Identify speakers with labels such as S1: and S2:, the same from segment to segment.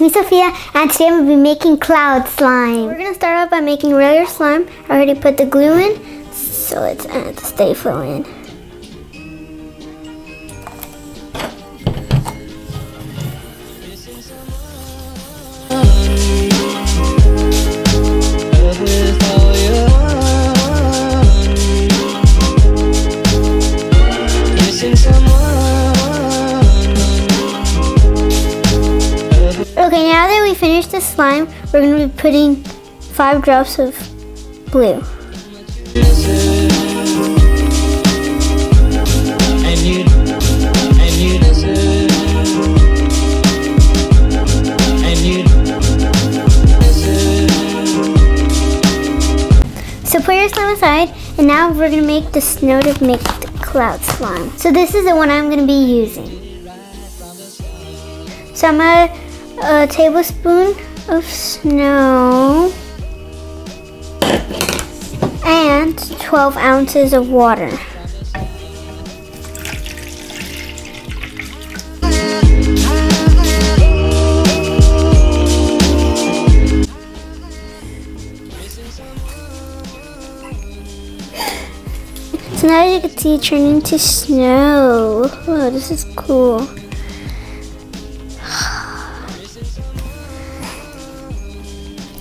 S1: me, Sophia, and today I'm going to be making cloud slime. We're going to start off by making regular slime. I already put the glue in, so let's add the stay flow in. Okay, now that we finished the slime, we're going to be putting 5 drops of glue. So put your slime aside, and now we're going to make the snow to make the cloud slime. So this is the one I'm going to be using. So I'm going to a tablespoon of snow and 12 ounces of water. So now as you can see, it turned into snow. Oh, this is cool.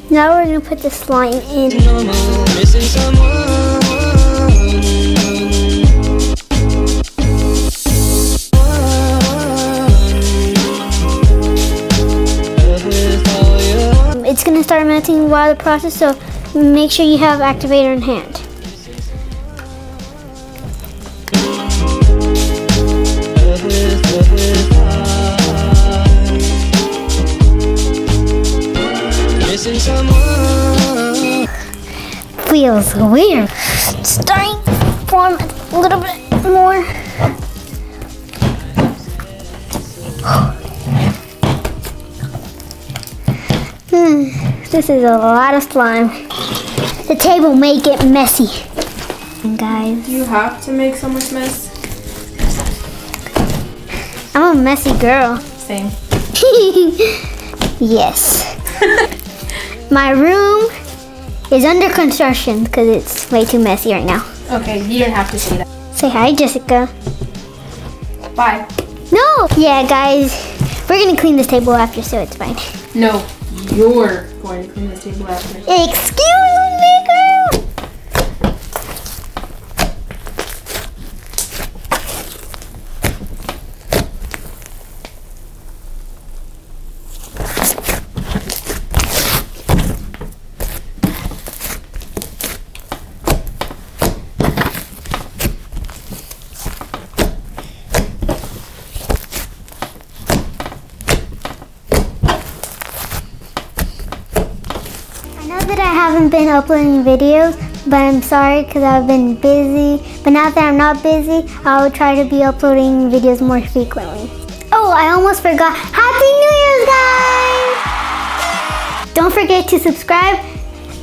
S1: Now we're going to put the slime in. It's going to start melting while the process, so make sure you have activator in hand. Feels weird. Starting to form a little bit more. This is a lot of slime. The table may get messy. And guys,
S2: you have to make so much mess.
S1: I'm a messy girl.
S2: Same.
S1: Yes. My room is under construction because it's way too messy right now.
S2: Okay, you don't have to say that.
S1: Say hi, Jessica.
S2: Bye.
S1: No! Yeah, guys, we're gonna clean this table after, so it's fine.
S2: No, you're going to clean this table after.
S1: Excuse me, girl! That I haven't been uploading videos, but I'm sorry because I've been busy. But now that I'm not busy, I'll try to be uploading videos more frequently. Oh, I almost forgot. Happy New Year's, guys! Don't forget to subscribe,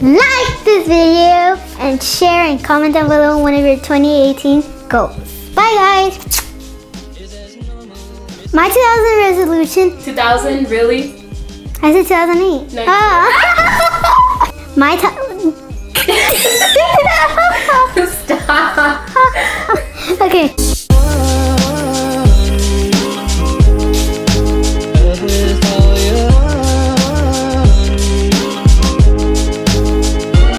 S1: like this video, and share and comment down below one of your 2018 goals. Bye, guys! My 2000 resolution.
S2: 2000, really?
S1: I said 2008.
S2: No,
S1: My
S2: Stop.
S1: Okay.